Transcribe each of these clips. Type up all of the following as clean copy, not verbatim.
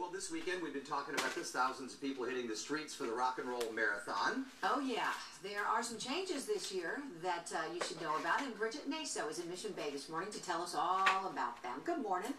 Well, this weekend we've been talking about this. Thousands of people hitting the streets for the Rock and Roll Marathon. Oh, yeah. There are some changes this year that you should know about, and Brigette Naso is in Mission Bay this morning to tell us all about them. Good morning.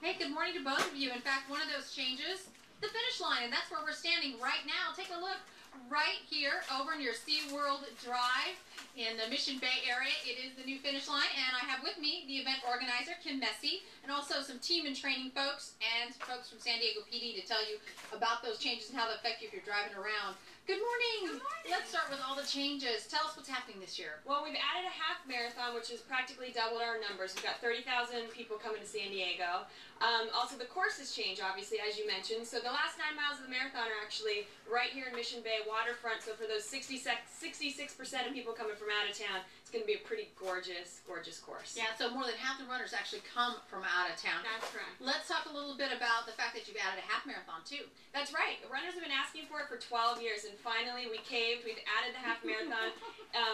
Hey, good morning to both of you. In fact, one of those changes, the finish line, and that's where we're standing right now. Take a look right here over near SeaWorld Drive in the Mission Bay area. It is the new finish line, and I have with me the event organizer, Kim Messy, and also some team and training folks and folks from San Diego PD to tell you about those changes and how they affect you if you're driving around. Good morning. Good morning. Let's start with all the changes. Tell us what's happening this year. Well, we've added a half marathon, which has practically doubled our numbers. We've got 30,000 people coming to San Diego. Also, the course has changed, obviously, as you mentioned. So the last 9 miles of the marathon are actually right here in Mission Bay waterfront. So for those 66% of people coming from out of town, it's going to be a pretty gorgeous, gorgeous course. Yeah, so more than half the runners actually come from out of town. That's right. Let's talk a little bit about the fact that you've added a half marathon, too. That's right. The runners have been asking for it for 12 years, and finally we caved. We've added the half marathon.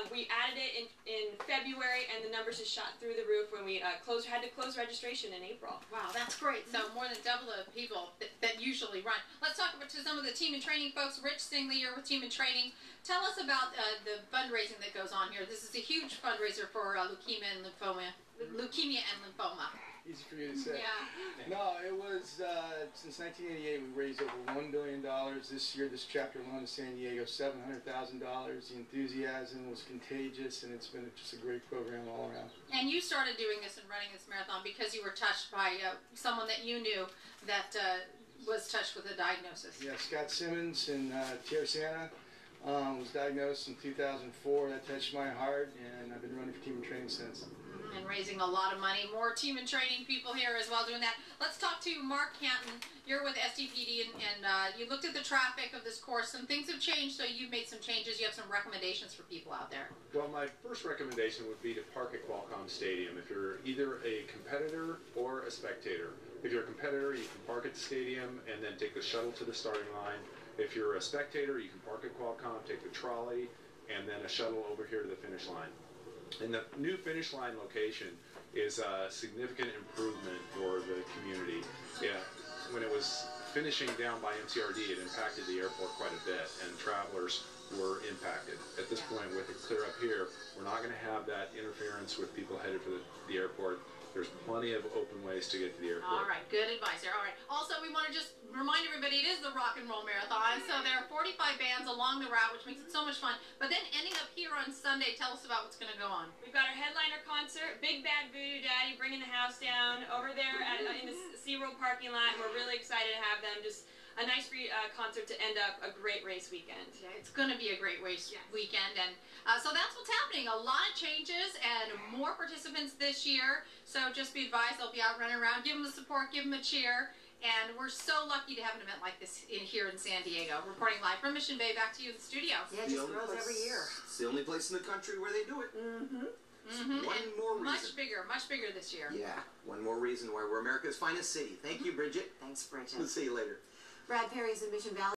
We added it in February, and the numbers just shot through the roof when we had to close registration in April. Wow, that's great. So more than double the people that usually run. Let's talk about to some of the team and training folks. Rich Singley, you're with team and training. Tell us about the fundraising that goes on here. This is a huge fundraiser for leukemia and lymphoma. Easy for you to say. Yeah. No, it was, since 1988, we raised over $1 billion. This year, this chapter alone in San Diego, $700,000. The enthusiasm was contagious, and it's been just a great program all around. And you started doing this and running this marathon because you were touched by someone that you knew that was touched with a diagnosis. Yeah, Scott Simmons in Santa was diagnosed in 2004. That touched my heart, and I've been running for team and training since. And raising a lot of money. More team and training people here as well doing that. Let's talk to Mark Canton. You're with SDPD, and you looked at the traffic of this course. Some things have changed, so you've made some changes. You have some recommendations for people out there. Well, my first recommendation would be to park at Qualcomm Stadium if you're either a competitor or a spectator. If you're a competitor, you can park at the stadium and then take the shuttle to the starting line. If you're a spectator, you can park at Qualcomm, take the trolley, and then a shuttle over here to the finish line. And the new finish line location is a significant improvement for the community. Yeah, when it was finishing down by MCRD, it impacted the airport quite a bit, and travelers were impacted. At this point, with it clear up here, we're not going to have that interference with people headed for the airport. There's plenty of open ways to get to the airport. All right, good advice there. All right. Also, we want to just remind everybody it is the Rock and Roll Marathon, so there are 45 bands along the route, which makes it so much fun. But then ending up here on Sunday, tell us about what's going to go on. We've got our headliner concert, Big Bad Voodoo Daddy, bringing the house down over there in the SeaWorld parking lot. And we're really excited to have them. Just a nice free concert to end up a great race weekend. Yeah, it's going to be a great race weekend, and so that's what's happening. A lot of changes and more participants this year. So just be advised, they'll be out running around. Give them the support, give them a cheer. And we're so lucky to have an event like this here in San Diego. Reporting live from Mission Bay, back to you in the studio. Yeah, it just grows every year. It's the only place in the country where they do it. One more reason. Much bigger this year. Yeah, one more reason why we're America's finest city. Thank you, Bridget. Thanks, Bridget. We'll see you later. Brad Perry's in Mission Valley.